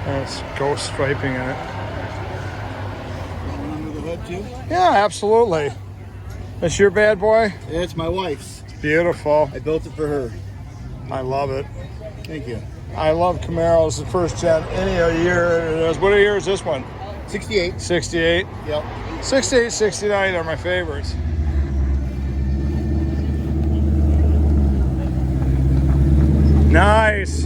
And it's ghost striping in it. Under the hood too? Yeah, absolutely. That's your bad boy? It's my wife's. It's beautiful. I built it for her. I love it. Thank you. I love Camaros, the first gen. Any year. What year is this one? 68. 68? Yep. 68, 69 are my favorites. Nice.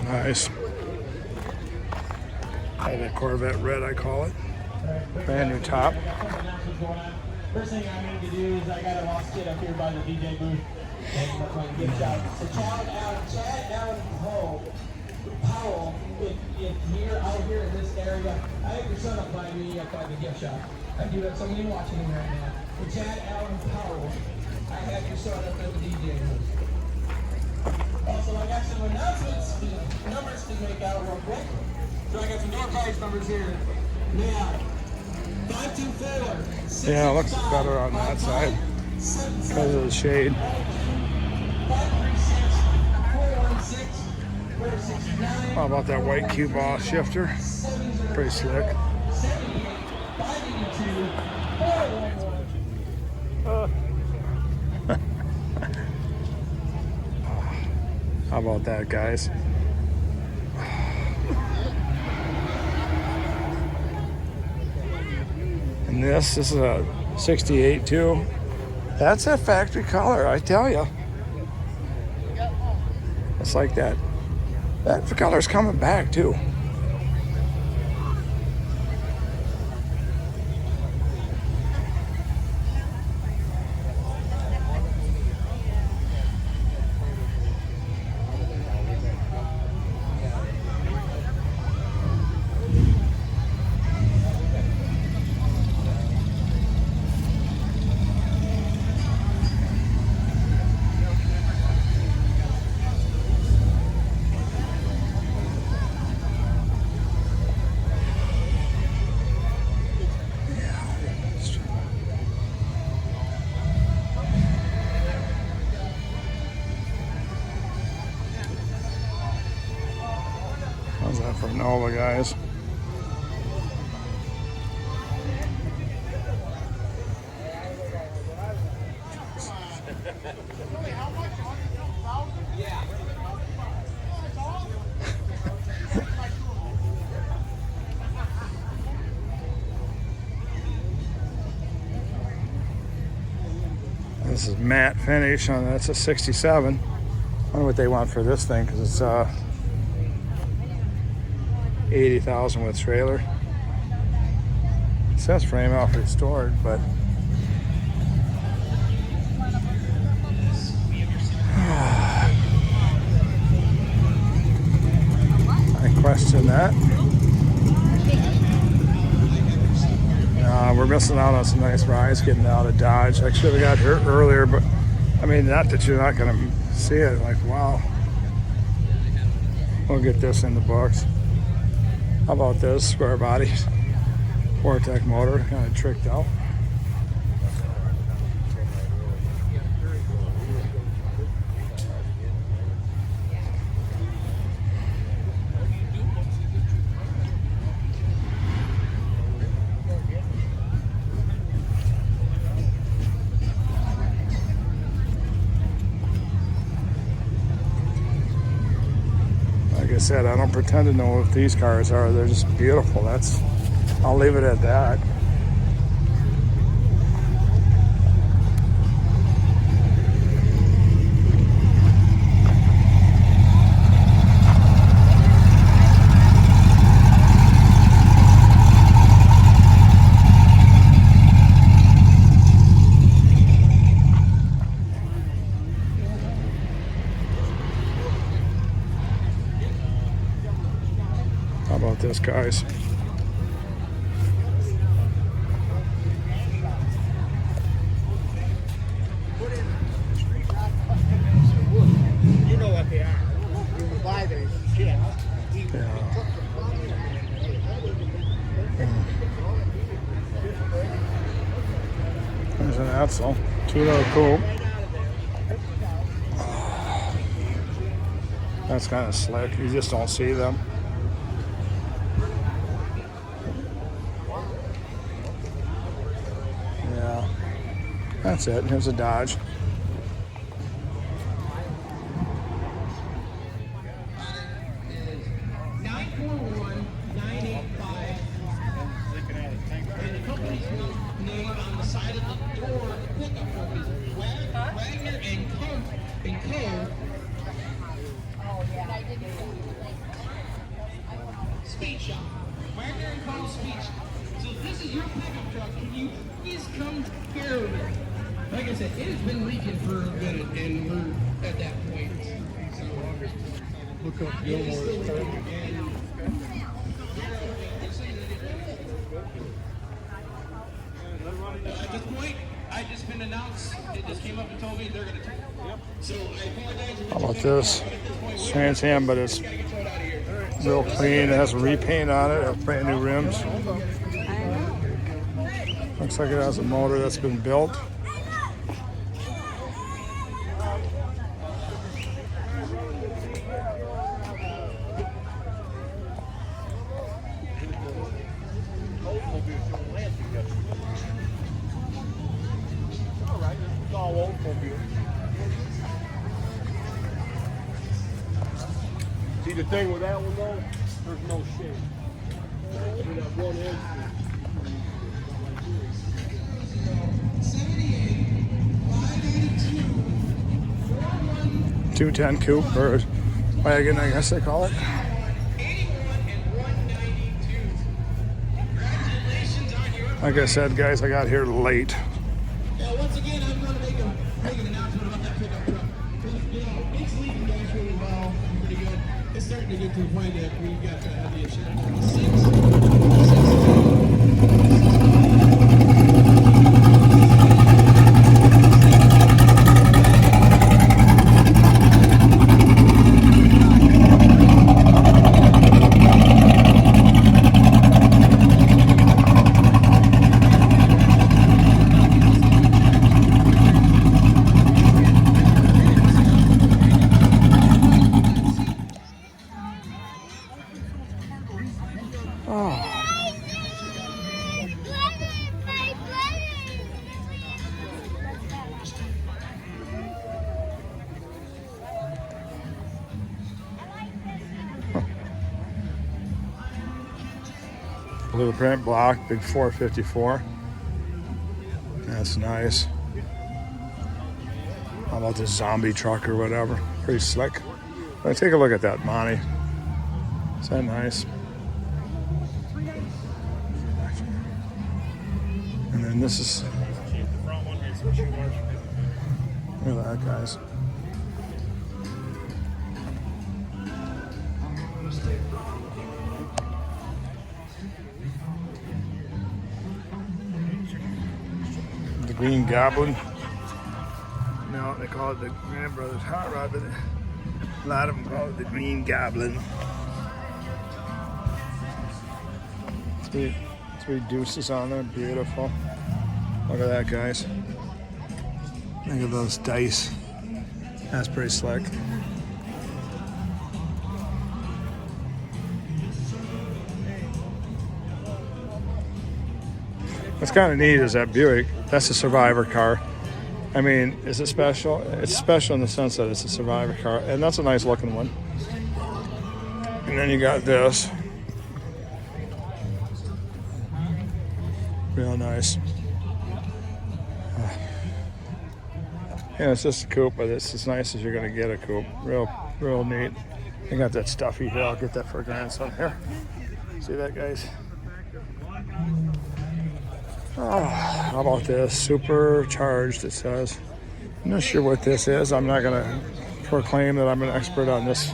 Nice. That Corvette red, I call it. Brand new top. First thing I need to do is I got a lost kid up here by the DJ booth. And that's why I give shout. So Chad Allen Powell, if here, out here in this area, I have your son up by me up by the gift shop. I do have somebody watching him right now. For Chad Allen Powell, I have your son up at the DJ booth. Also, I got some announcements, numbers to make out real quick. So I got some door prize numbers here. Now, 524. Yeah, it looks better on that side because of the shade. 536, 416, 469. How about that white cue ball shifter? Pretty slick. 78, 582, 411. How about that, guys? And this is a 68 too. That's a factory color, I tell you. It's like that. That color's coming back too. How's that for Nova, guys? This is matte finish on that's a 67. I wonder what they want for this thing because it's 80,000 with trailer. It says frame out restored, but I question that. We're missing out on some nice rides getting out of Dodge. I should have got here earlier, but I mean, not that you're not going to see it. Like, wow. We'll get this in the books. How about this square body Vortec motor, kind of tricked out. Like I said, I don't pretend to know what these cars are. They're just beautiful. I'll leave it at that. How about this, guys? You know what they are. You can buy these shit. There's an Axel. $2 coupe. That's kind of slick. You just don't see them. Yeah. That's it. Here's a Dodge. Speed shop. Wagner and Call Speech. So this is your pickup truck. Can you please come care of it? Like I said, it has been leaking for a minute, and we're at that point. So, Look up Gilmore's turn. At this point, I just been announced. It just came up and told me they're going to turn. So I apologize. How about this? Trans Am, but it's real clean. It has a repaint on it. It has brand new rims. Looks like it has a motor that's been built. See the thing with that one though? There's no shade. That one is. 210 coupe or wagon, I guess they call it. Like I said, guys, I got here late. Now, once again, I'm going to make an announcement about that pickup truck. It's leaking guys really well, pretty good. It's starting to get to the point that we got to have the insurance. Blueprint block, big 454. That's nice. How about this zombie truck or whatever? Pretty slick. But take a look at that, Monty. Is that nice? And then this is. Look at that, guys. The Green Goblin. No, they call it the Grand Brothers Hot Rod, but a lot of them call it the Green Goblin. Three deuces on there, beautiful. Look at that, guys. Look at those dice. That's pretty slick. What's kind of neat is that Buick. That's a Survivor car. I mean, is it special? It's special in the sense that it's a Survivor car, and that's a nice looking one. And then you got this. Real nice. Yeah, it's just a coupe, but it's as nice as you're gonna get a coupe. Real neat. I got that stuffy here. I'll get that for a grandson here. See that, guys? Oh, how about this? Supercharged, it says. I'm not sure what this is. I'm not gonna proclaim that I'm an expert on this.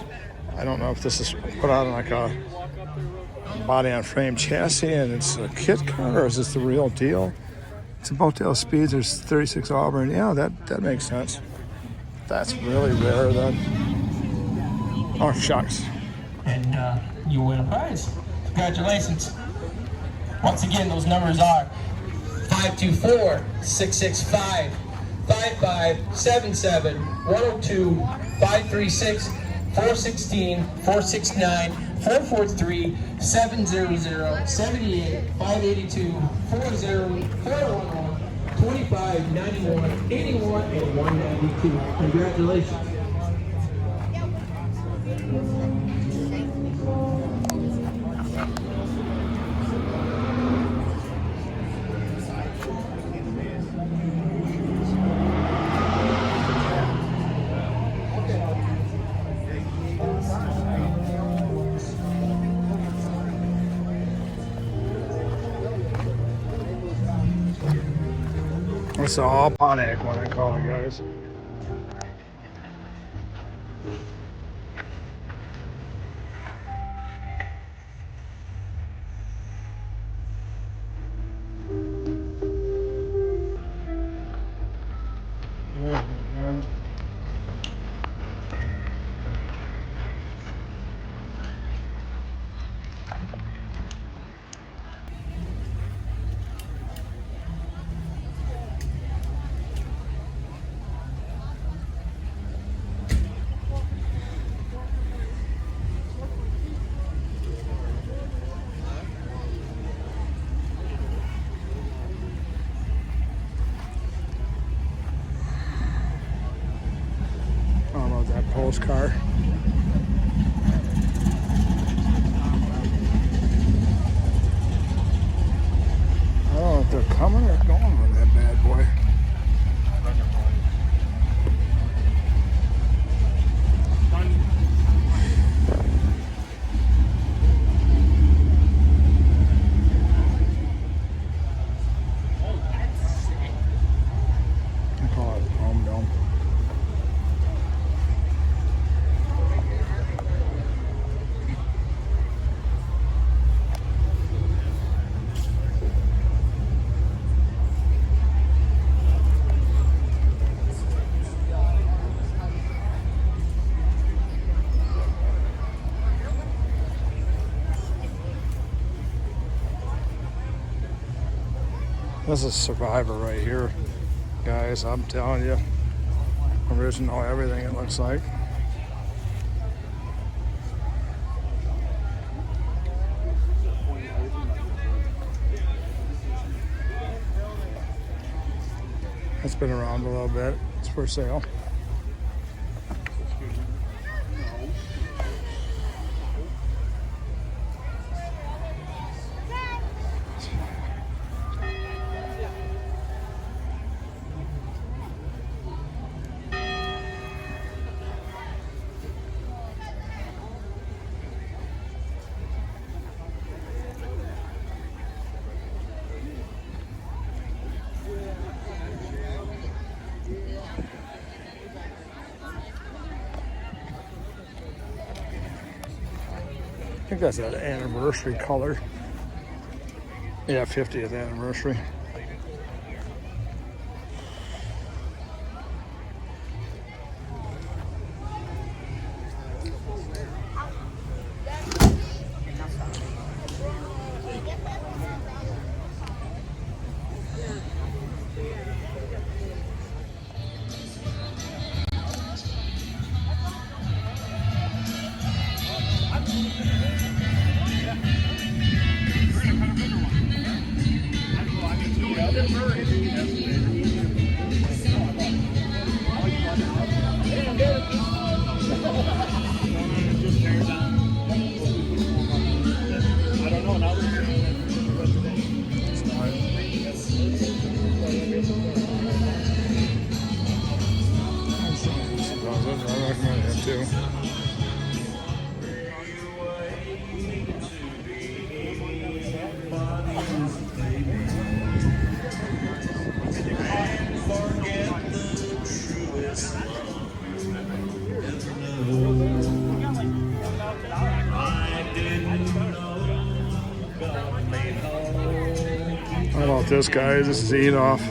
I don't know if this is put on like a body on frame chassis, and it's a kit car, or is this the real deal? It's about those speeds. There's 36 Auburn. Yeah, that makes sense. That's really rare then. Oh, shucks. And you win a prize. Congratulations. Once again, those numbers are 524-665-5577, 102-536, 416, 469, 443, 700, 78, 582, 40, 411, 25, 91, 81, and 192. Congratulations. It's all Pontiac when I call it, guys. Car. I don't know if they're coming or going with that bad boy. I call it home dome. This is Survivor right here, guys. I'm telling you, original everything it looks like. It's been around a little bit. It's for sale. I think that's an anniversary color. Yeah, 50th anniversary. about this, guys. This is Eat Off.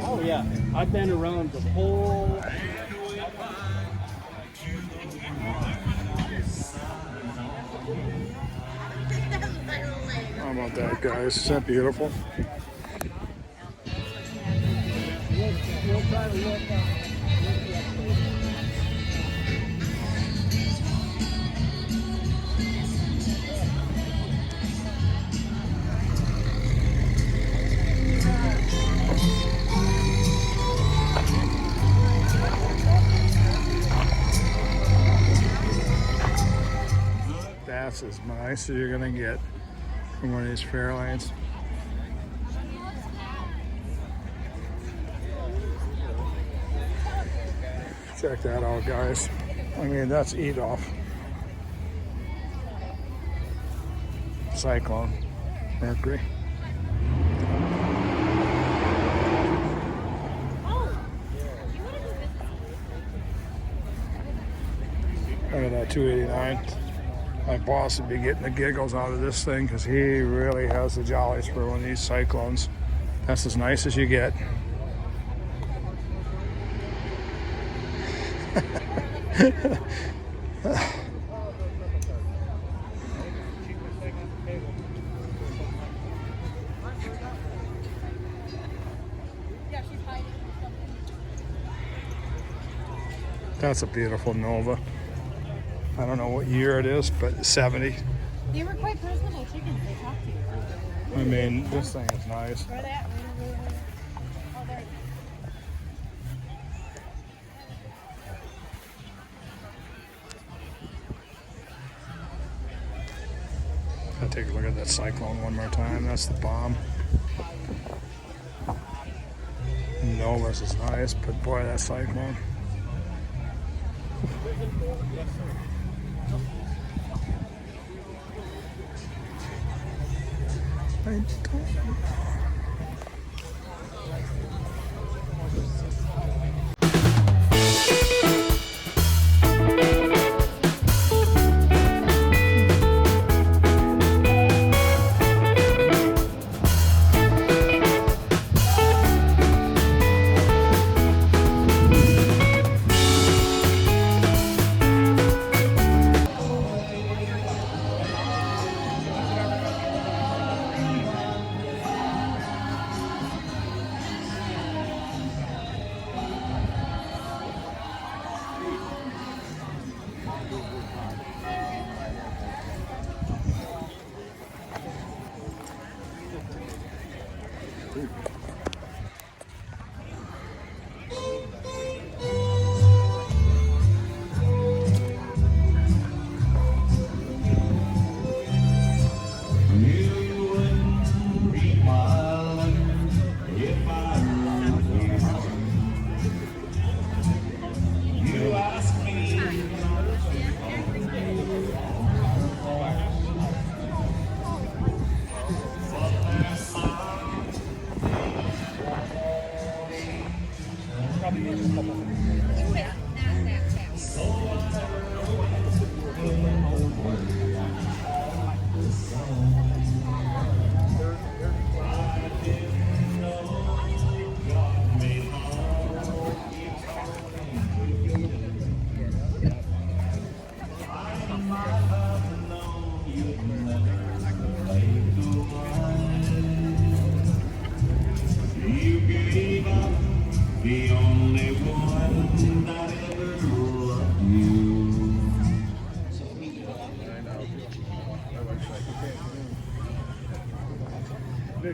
Oh yeah, I've been around the whole. How about that, guys? Is that beautiful? We'll try to look. That's as nice as you're gonna get from one of these Fairlanes. Check that out, guys. I mean, that's Eat Off. Cyclone, Mercury. Look at that 289. My boss would be getting the giggles out of this thing because he really has the jollies for one of these Cyclones. That's as nice as you get. That's a beautiful Nova. I don't know what year it is, but 70. They were quite personable chickens. They talked to you. I mean, this thing is nice. Where they at? Oh, there. I'll take a look at that Cyclone one more time. That's the bomb. Nova's is nice, but boy, that Cyclone. I don't know.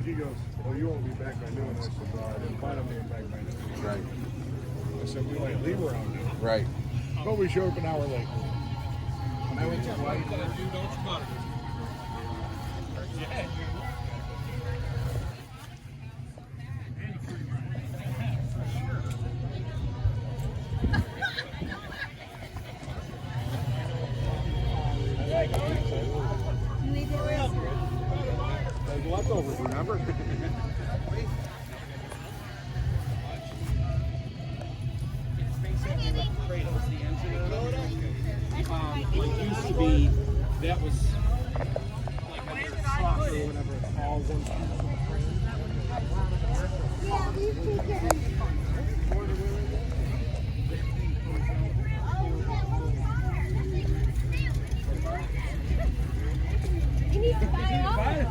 He goes, well, you won't be back by noon. I said, well, I didn't plan on being back by noon. Right. I said, we might leave around noon. Right. But we showed up an hour late. And I went to Hawaii. There's leftovers, remember? What used to be, that was like a soccer or whatever it's called. Yeah, we take it. You need to buy it.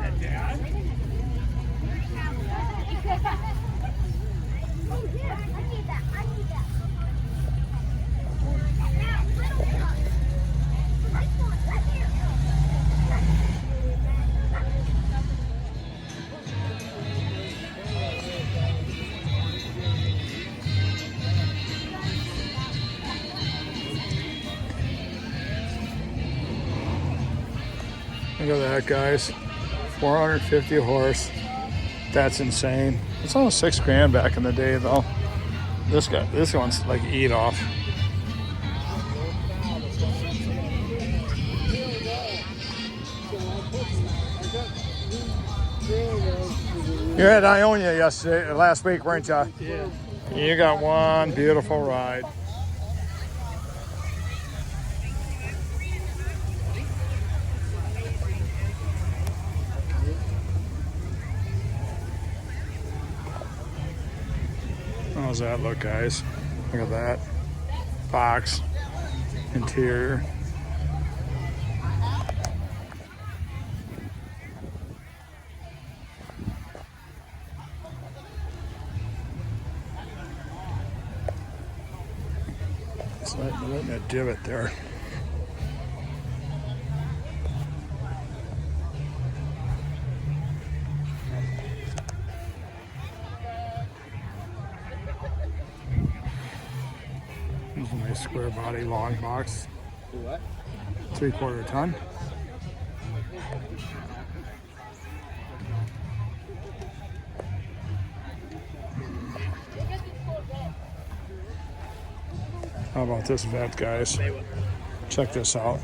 Oh yeah, I need that. I need that. Now, little one. This one, right here. Look at that, guys. 450 a horse. That's insane. It's almost $6,000 back in the day, though. This one's like eat off. You had Ionia last week, weren't you? Yeah. You got one beautiful ride. How's that look, guys? Look at that. Box. Interior. It's letting a divot there. There's a nice square body long box. What? 3/4 ton. How about this vet, guys? Check this out.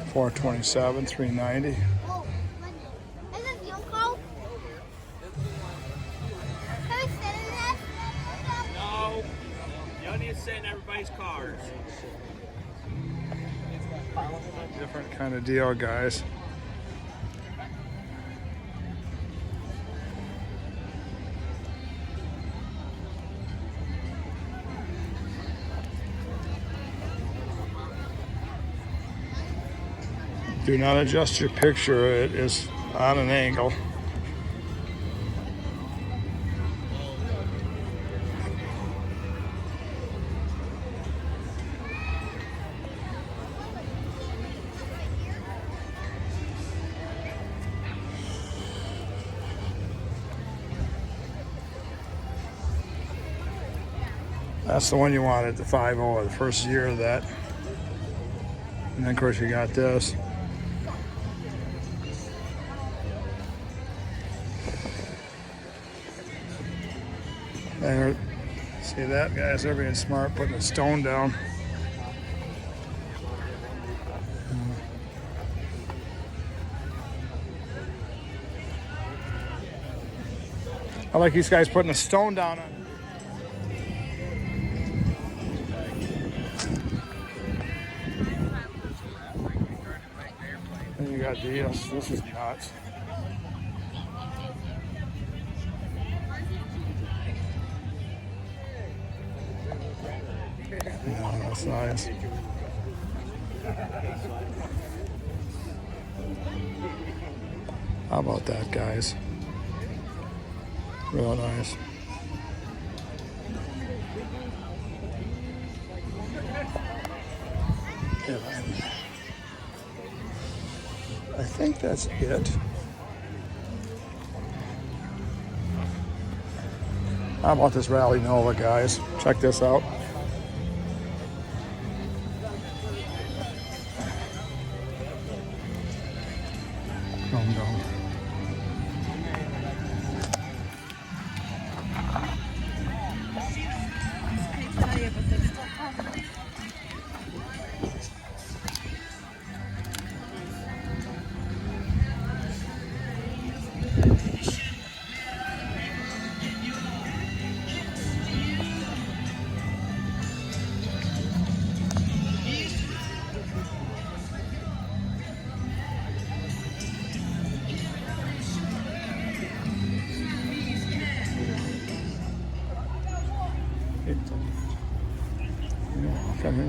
427, 390. Oh, is this your call? Can we sit in this? No, you don't need to sit in everybody's cars. Different kind of deal, guys. Do not adjust your picture. It is on an angle. That's the one you wanted, the 5.0, the first year of that. And then, of course, you got this. There, see that, guys? They're being smart, putting a stone down. I like these guys putting a stone down on. And you got this. This is nuts. Yeah, that's nice. How about that, guys? Real nice. Yeah, I think that's it. How about this Rally Nova, guys? Check this out. Chrome dome.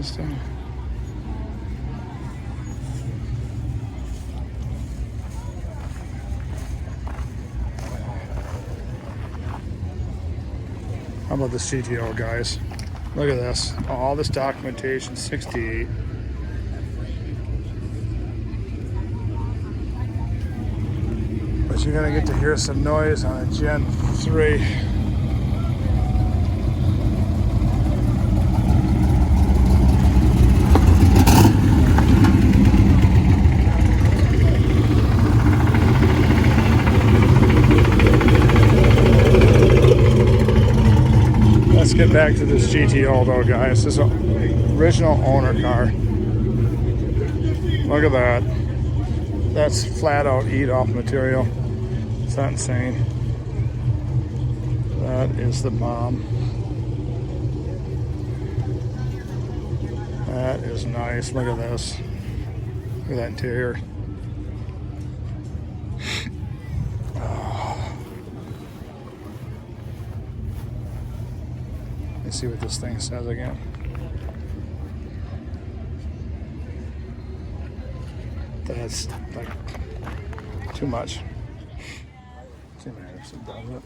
Interesting. How about this GTO, guys? Look at this. All this documentation, 68. But you're gonna get to hear some noise on a Gen 3. Let's get back to this GTO though, guys. This is an original owner car. Look at that. That's flat out eat off material. Is that insane? That is the bomb. That is nice. Look at this. Look at that interior. Let's see what this thing says again. That's like too much. See if it does it.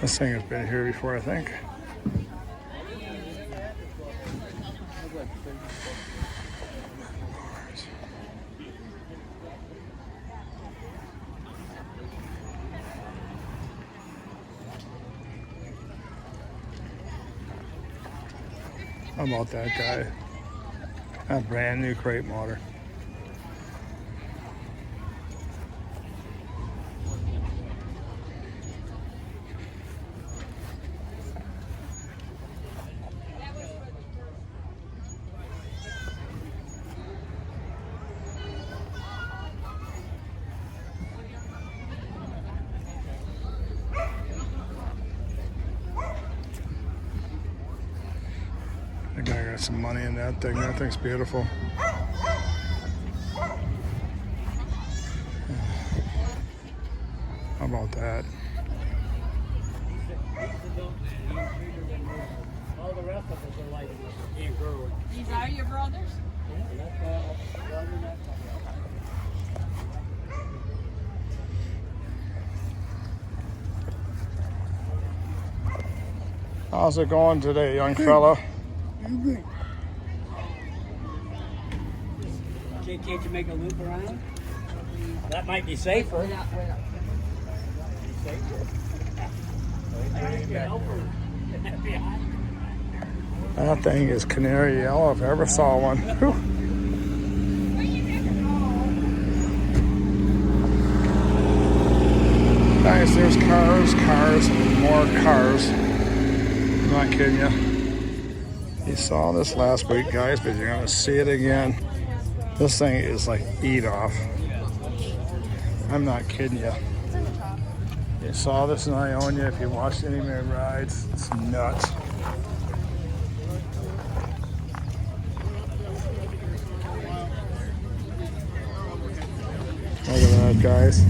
This thing has been here before, I think. How about that guy? A brand new crate motor. The guy got some money in that thing. That thing's beautiful. How about that? All the rest of us are like girls. These are your brothers? How's it going today, young fella? Can't you make a loop around? That might be safer. That thing is canary yellow if I ever saw one. Whew. Guys, there's cars, and more cars. I'm not kidding you. You saw this last week, guys, but you're gonna see it again. This thing is like eat off. I'm not kidding you. You saw this in Ionia. If you watched any of my rides, it's nuts. Look at that, guys.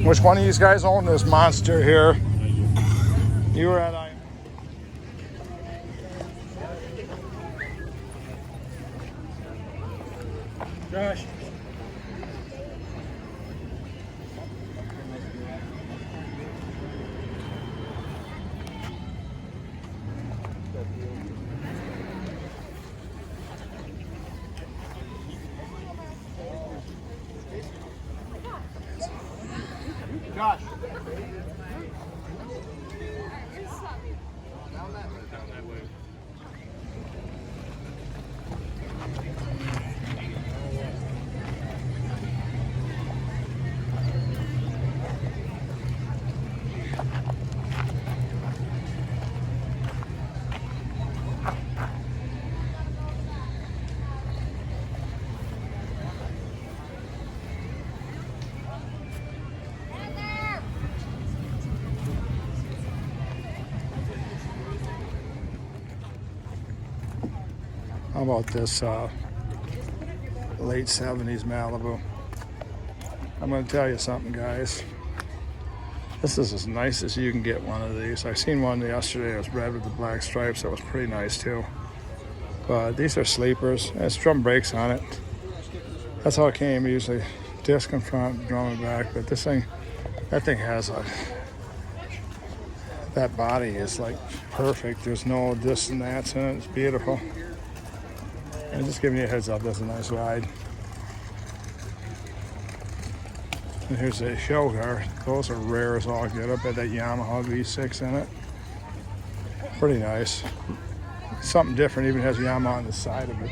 Which one of these guys own this monster here? You were at Josh. Josh. about this late 70s Malibu? I'm going to tell you something, guys. This is as nice as you can get one of these. I seen one yesterday. It was red with the black stripes. That was pretty nice too. But these are sleepers. It's drum brakes on it. That's how it came usually. Disc in front, drum in back. But this thing, that thing has a, that body is like perfect. There's no this and that's in it. It's beautiful. I'm just giving you a heads up. That's a nice ride. And here's a show car. Those are rare as all get. Up at that Yamaha V6 in it. Pretty nice. Something different. Even has Yamaha on the side of it.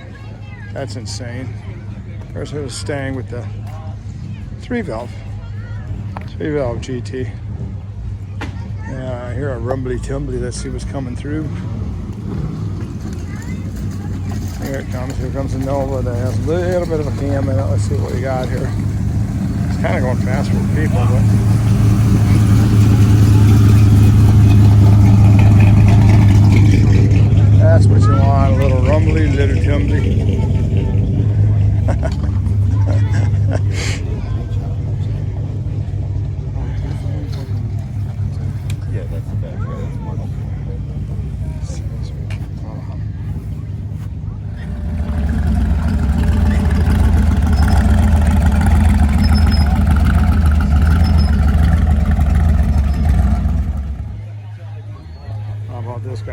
That's insane. There's a Stang with the 3-valve GT. Yeah, I hear a rumbly tumbly. Let's see what's coming through. Here it comes. Here comes the Nova that has a little bit of a cam in it. Let's see what we got here. Kind of going fast for people, but that's what you want, a little rumbly, little tumbly. Yeah, that's the back.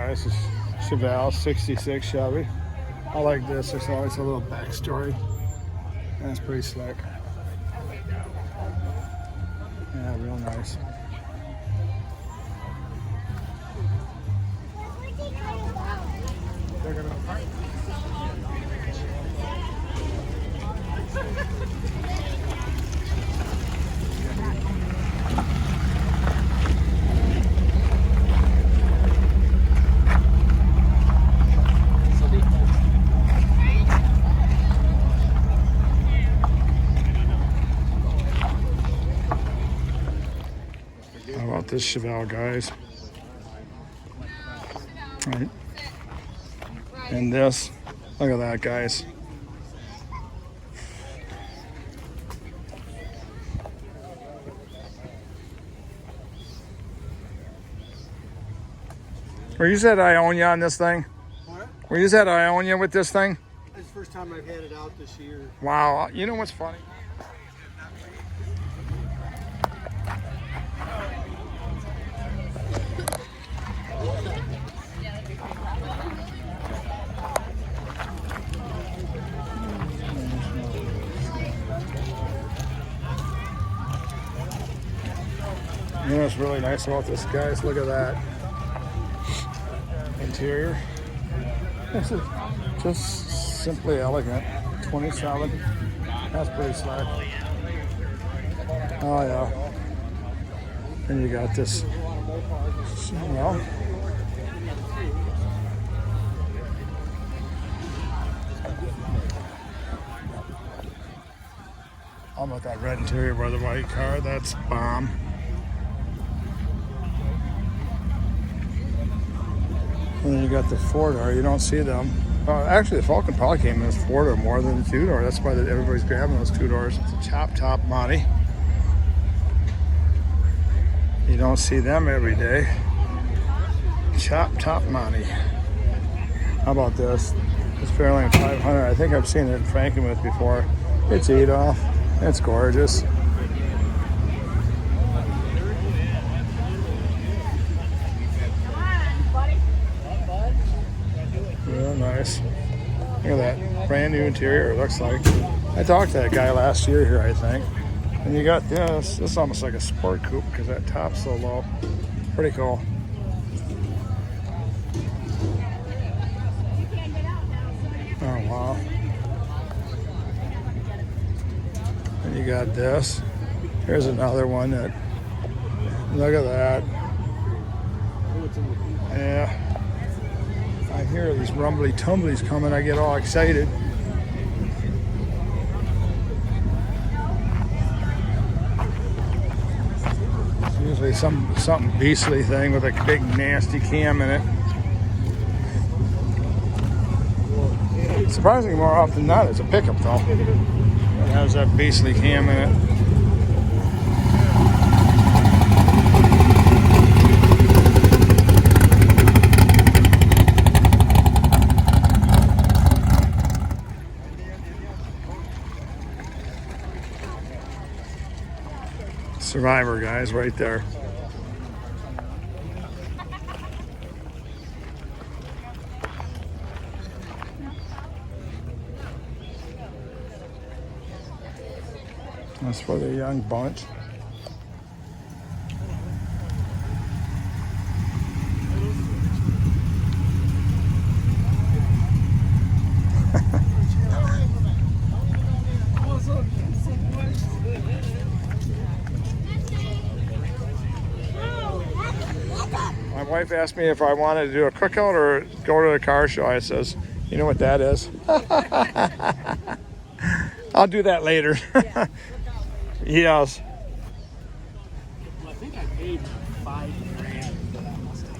This is Chevelle 66 Chevy. I like this. There's always a little backstory. That's pretty slick. Yeah, real nice. How about this Chevelle, guys? Right. And this, look at that, guys. Were you at Ionia on this thing? What? Were you at Ionia with this thing? It's the first time I've had it out this year. Wow. You know what's funny? You know what's really nice about this, guys? Look at that interior. This is just simply elegant. 27. That's pretty slick. Oh yeah. And you got this. Well, how about that red interior by the white car? That's bomb. And then you got the 4-door. You don't see them. Actually, the Falcon probably came in as 4-door more than the 2-door. That's why everybody's grabbing those 2 doors. It's a chop top money. You don't see them every day. Chop top money. How about this? It's Fairlane 500. I think I've seen it in Frankenmuth before. It's Adolf. It's gorgeous. Real nice. Look at that brand new interior. It looks like. I talked to that guy last year here, I think. And you got this. This is almost like a sport coupe because that top's so low. Pretty cool. Oh wow. And you got this. Here's another one that. Look at that. Yeah. I hear these rumbly tumblies coming, I get all excited. It's usually something beastly thing with a big nasty cam in it. Surprisingly, more often than not, it's a pickup though. It has that beastly cam in it. Survivor, guys, right there. That's for the young bunch. My wife asked me if I wanted to do a cookout or go to the car show. I says, you know what that is? I'll do that later. Yes. I think I paid $5 grand for that Mustang.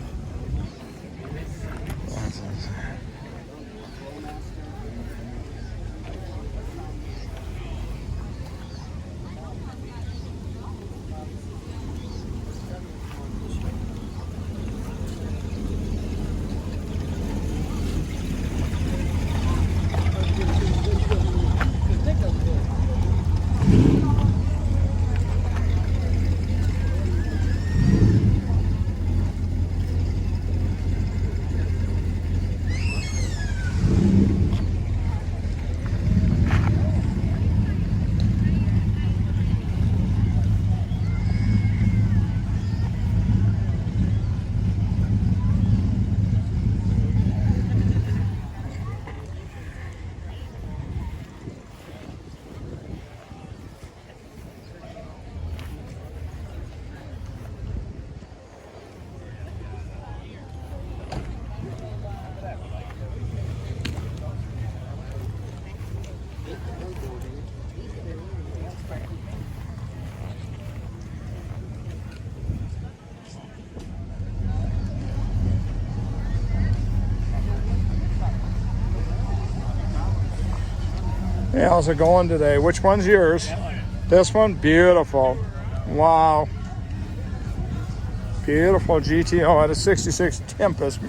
Hey, how's it going today? Which one's yours? This one? Beautiful. Wow. Beautiful GTO at a 66 Tempest.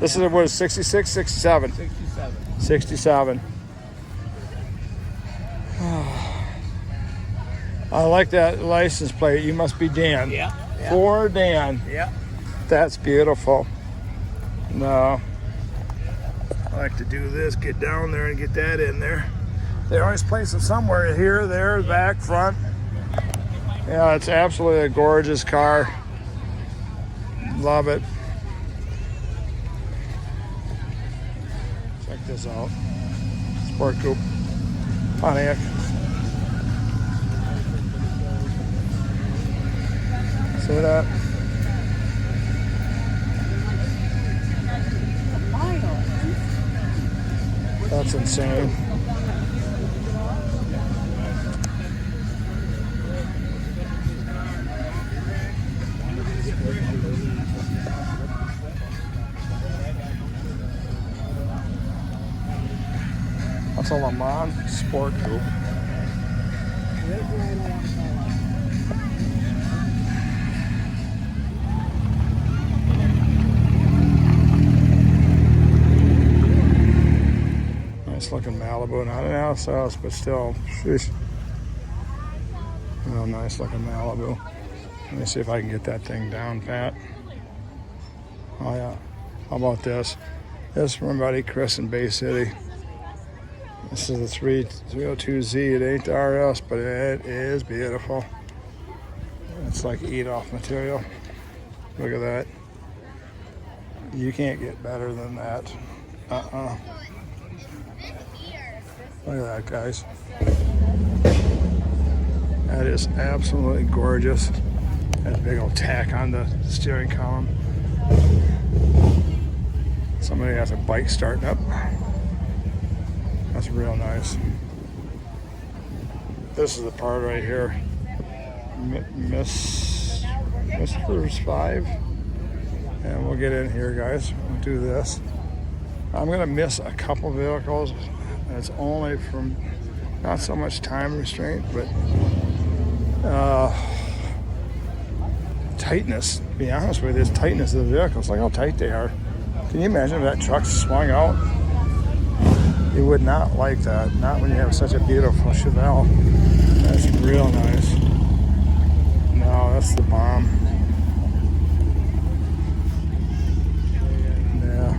This is what is 66, 67? 67. 67. I like that license plate. You must be Dan. Yeah. For Dan. Yeah. That's beautiful. No. I like to do this, get down there and get that in there. They always place it somewhere here, there, back, front. Yeah, it's absolutely a gorgeous car. Love it. Check this out. Sport Coupe. Pontiac. See that? That's insane. That's a Le Mans Sport Coupe. Nice looking Malibu, not an house, but still, sheesh. Real nice looking Malibu. Let me see if I can get that thing down pat. Oh yeah, how about this? This is from my buddy Chris in Bay City. This is the 302Z. It ain't the RS, but it is beautiful. It's like eat-off material. Look at that. You can't get better than that. Look at that, guys. That is absolutely gorgeous. That big old tack on the steering column. Somebody has a bike starting up. That's real nice. This is the part right here. Mr. 5. And we'll get in here, guys. We'll do this. I'm gonna miss a couple vehicles. And it's only from not so much time restraint, but tightness. To be honest with you, it's tightness of the vehicles. Look how tight they are. Can you imagine if that truck swung out? You would not like that. Not when you have such a beautiful Chevelle. That's real nice. No, that's the bomb. Yeah.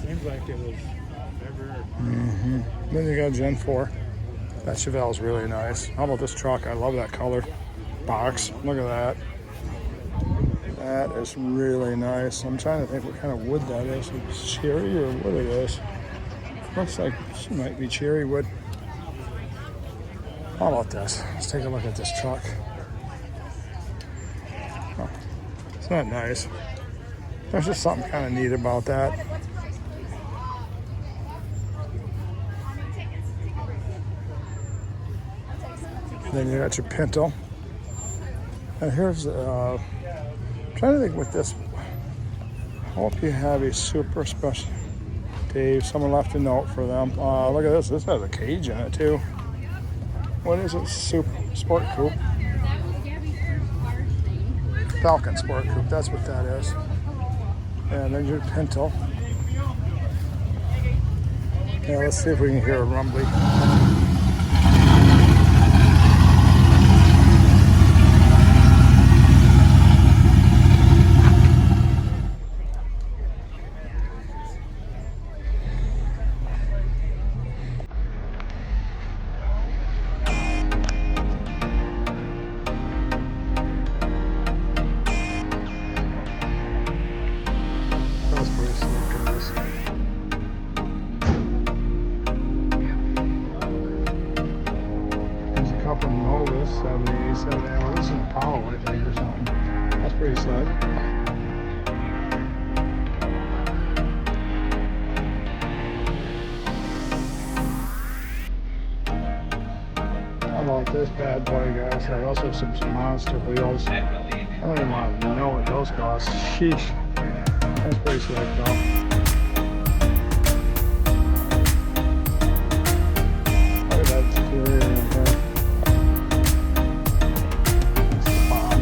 Seems like it was never. Then you got Gen 4. That Chevelle is really nice. How about this truck? I love that color. Box. Look at that. That is really nice. I'm trying to think what kind of wood that is. It's cherry or what it is. Looks like it might be cherry wood. How about this? Let's take a look at this truck. Oh, it's not nice. There's just something kind of neat about that. Then you got your Pinto. And here's, trying to think with this. I hope you have a super special. Dave, someone left a note for them. Look at this. This has a cage in it too. What is it? Sport Coupe. Falcon Sport Coupe. That's what that is. And then your Pinto. Yeah, let's see if we can hear a rumbly. That's pretty slick, guys. There's a couple Novas, 70, 70. Well, this is an Apollo, I think, or something. That's pretty slick. How about this bad boy, guys? I also have some monster wheels. I don't even want to know what those cost. Sheesh. That's pretty slick, though. Look at that exterior right there. That's the bomb.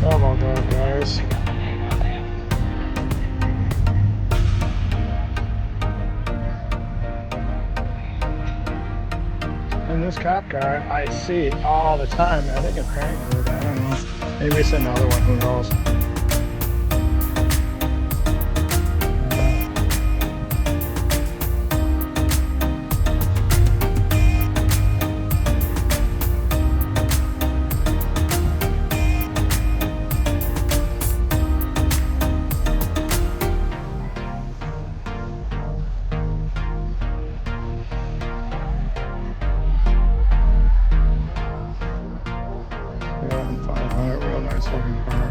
How about that, guys? And this cop car, I see all the time. I think it's Frankfurt. I don't know. Maybe it's another one. Who knows? Yeah, 500, real nice looking car.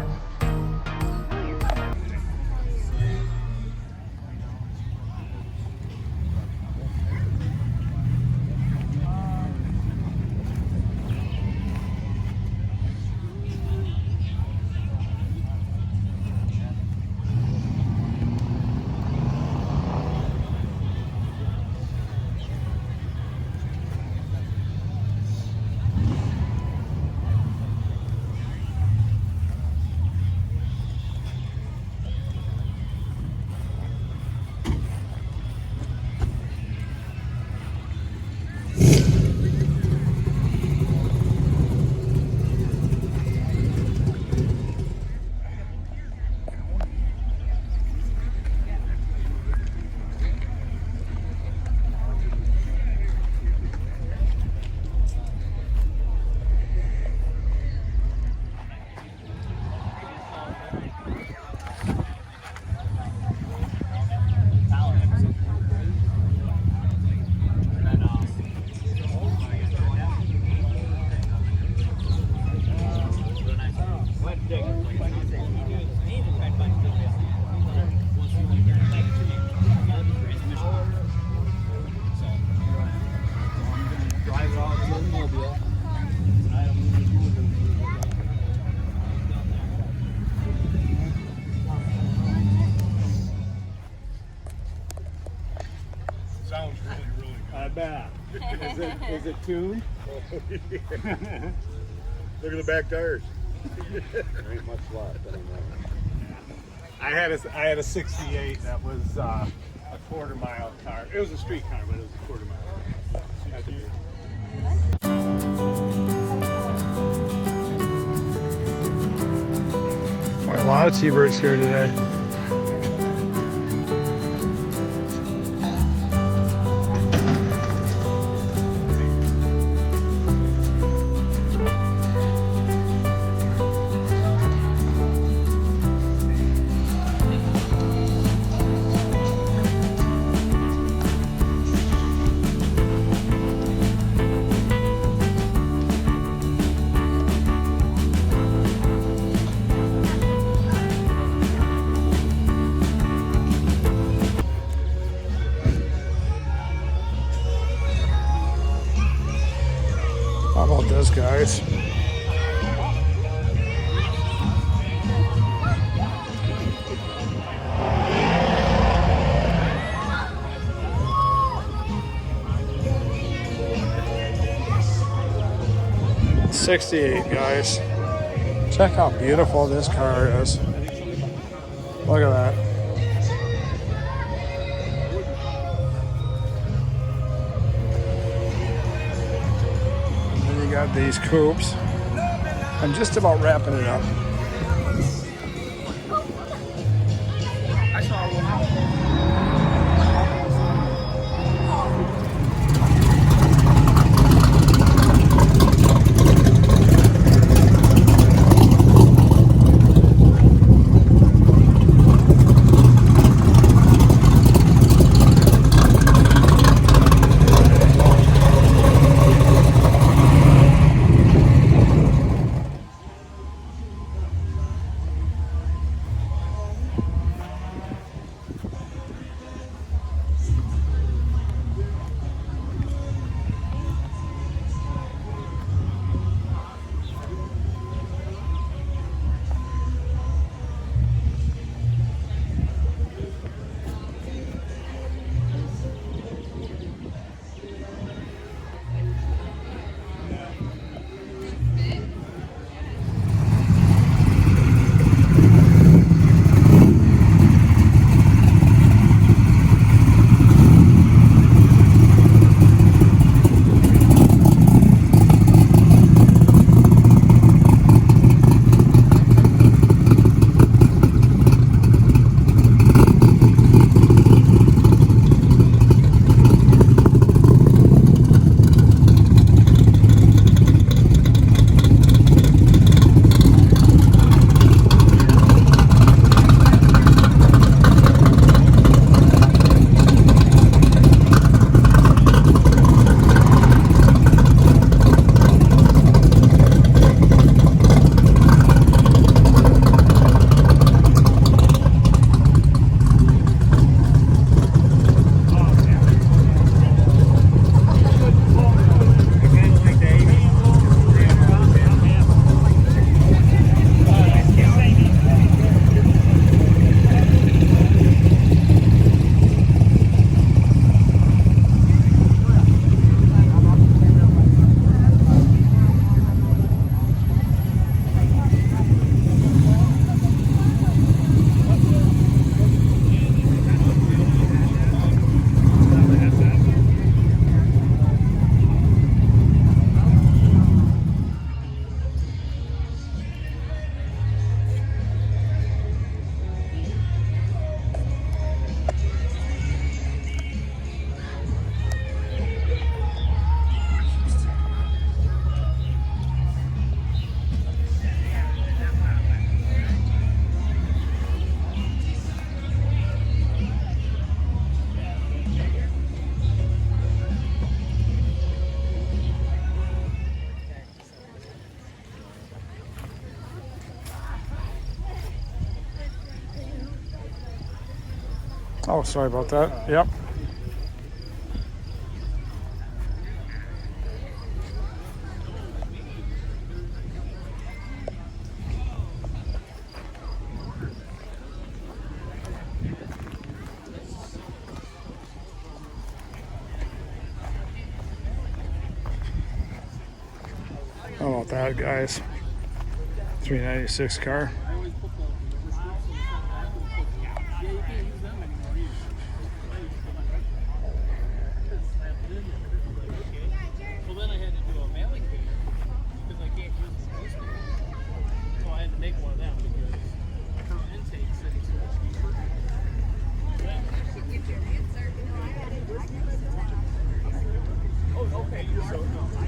Drive it all to the mobile. Sounds really, really good. I bet. Is it tuned? Look at the back tires. There ain't much left. I don't know. I had a 68 that was a quarter-mile car. It was a street car, but it was a quarter-mile. Had to be. Boy, a lot of T-birds here today. How about this, guys? '68, guys. Check how beautiful this car is. Look at that. Got these coupes. I'm just about wrapping it up. I saw one. Oh, sorry about that. Yep. How about that, guys? 396 car. Well, then I had to do a mailing fee because I can't use the postage. So I had to make one of them because current intake said it's so much cheaper. Oh, okay. So, no, I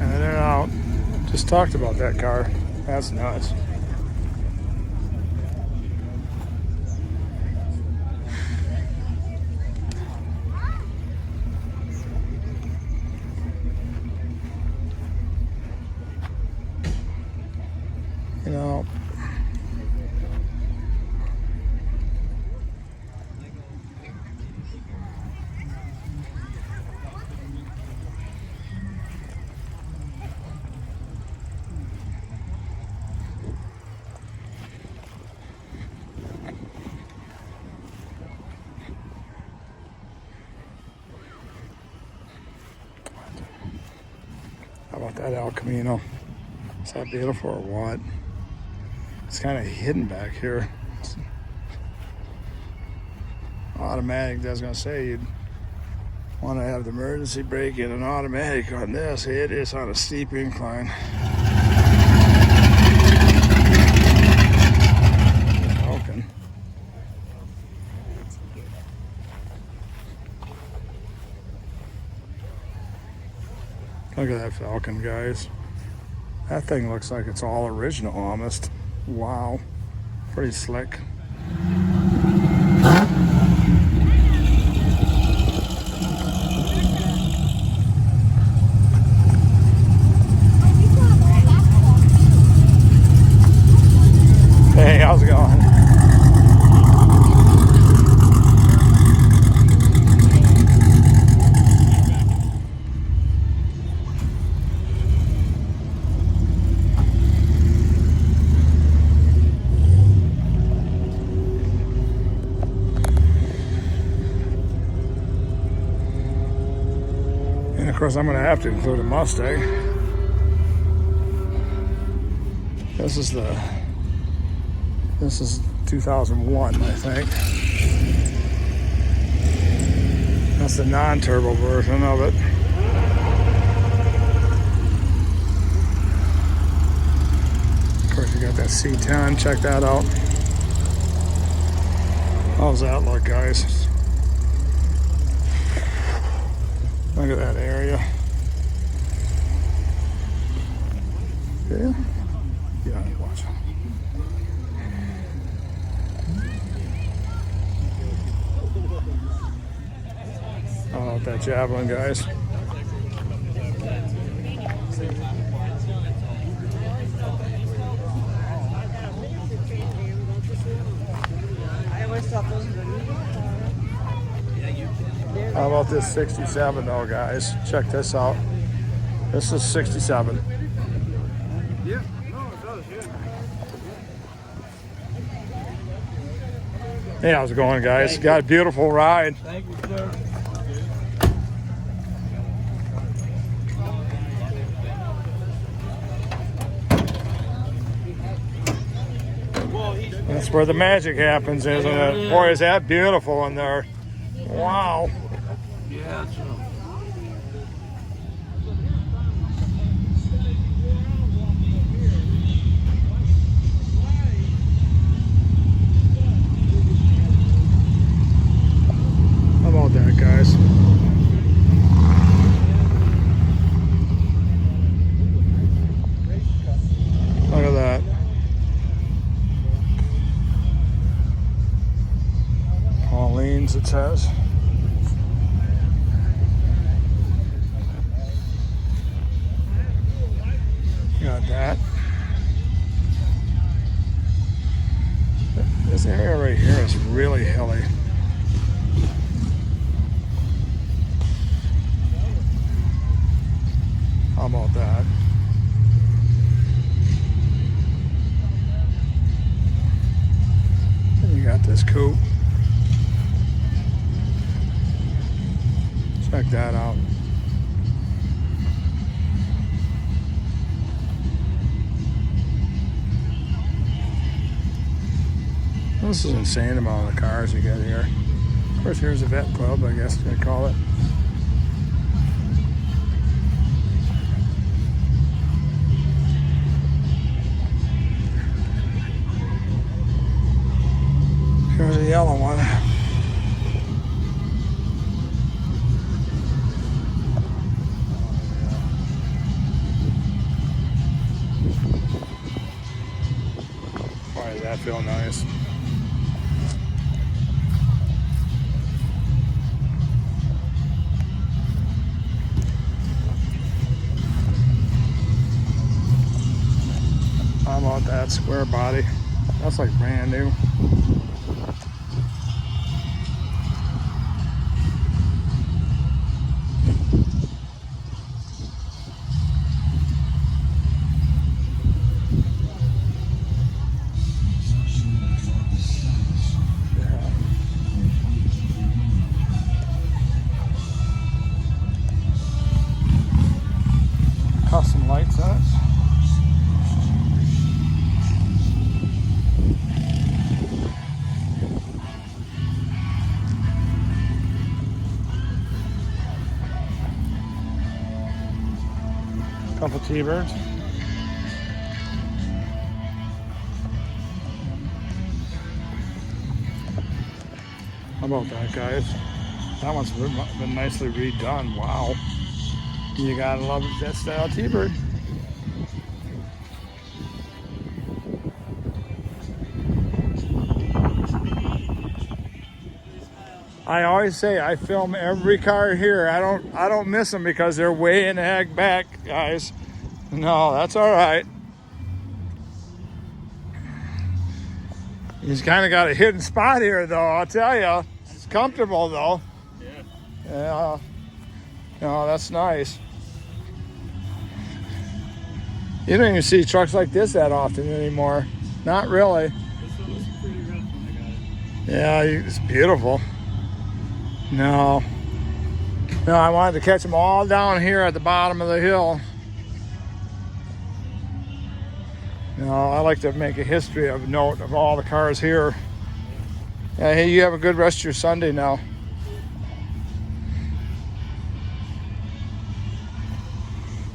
And they're out. Just talked about that car. That's nuts. You know, how about that El Camino? Is that beautiful or what? It's kind of hidden back here. It's automatic, I was gonna say you'd want to have the emergency brake in an automatic on this. It is on a steep incline. Falcon. Look at that Falcon, guys. That thing looks like it's all original almost. Wow. Pretty slick. Hey, how's it going? And of course, I'm going to have to include a Mustang. This is 2001, I think. That's the non-turbo version of it. Of course, you got that C10. Check that out. How's that look, guys? Look at that area. Yeah. Yeah, watch. How about that Javelin, guys? How about this 67 though, guys? Check this out. This is 67. Yeah, no, it does, yeah. Hey, how's it going, guys? Got a beautiful ride. Thank you, sir. That's where the magic happens, isn't it? Boy, is that beautiful in there. Wow. Yeah, it's How about that, guys? Look at that. Pauline's, it says. Got that. This area right here is really hilly. How about that? And you got this coupe. Check that out. This is an insane amount of cars you get here. Of course, here's a vet club, I guess they call it. Here's a yellow one. Why does that feel nice? How about that square body? That's like brand new. Custom lights on it. Couple T-birds. How about that, guys? That one's been nicely redone. Wow. You gotta love that style T-bird. I always say I film every car here. I don't miss them because they're way in the heck back, guys. No, that's all right. He's kind of got a hidden spot here, though. I'll tell you, it's comfortable though. Yeah. No, that's nice. You don't even see trucks like this that often anymore. Not really. This one was pretty rough when I got it. Yeah, it's beautiful. No, I wanted to catch them all down here at the bottom of the hill. I like to make a history of note of all the cars here. Yeah, hey, you have a good rest of your Sunday now.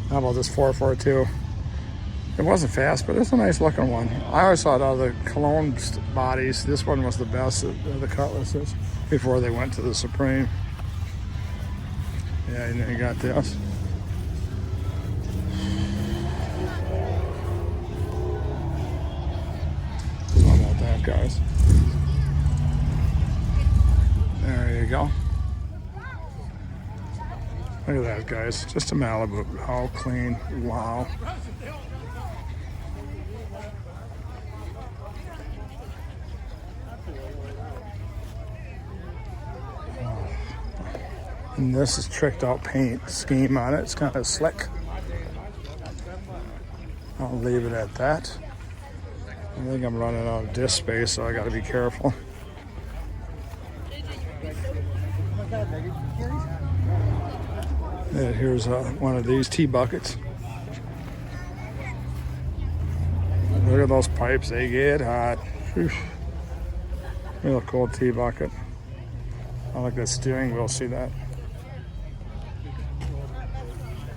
How about this 442? It wasn't fast, but it's a nice looking one. I always thought out of the Cologne bodies, this one was the best of the Cutlasses before they went to the Supreme. Yeah, and then you got this. How about that, guys? There you go. Look at that, guys. Just a Malibu. How clean. Wow. And this is tricked out paint scheme on it. It's kind of slick. I'll leave it at that. I think I'm running out of disc space, so I got to be careful. And here's one of these T-buckets. Look at those pipes, they get hot. Whew. Real cool T-bucket. I like that steering wheel, see that?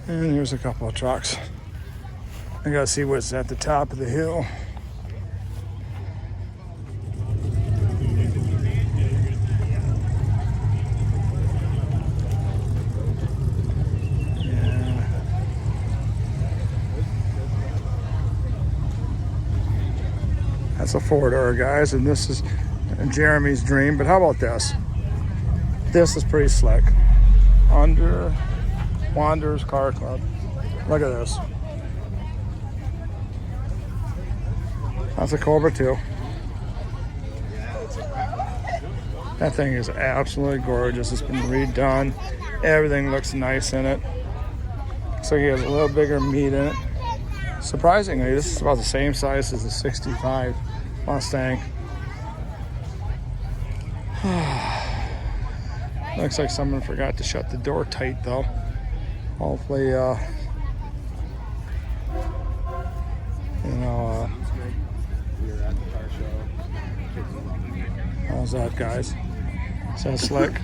And here's a couple of trucks. I gotta see what's at the top of the hill. Yeah. That's a 4-door, guys, and this is Jeremy's dream. But how about this? This is pretty slick. Under Wanderers Car Club. Look at this. That's a Cobra too. That thing is absolutely gorgeous. It's been redone. Everything looks nice in it. So he has a little bigger meat in it. Surprisingly, this is about the same size as the 65 Mustang. Looks like someone forgot to shut the door tight though. Hopefully, you know, how's that, guys? Is that slick?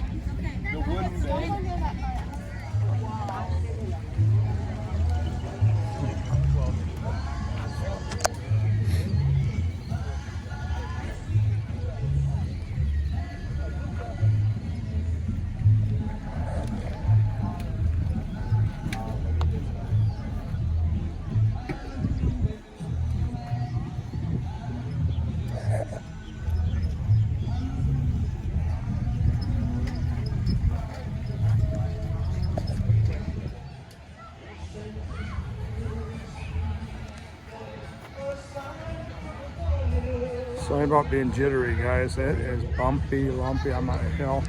Sorry about being jittery, guys. It is bumpy, lumpy. I'm on a hill.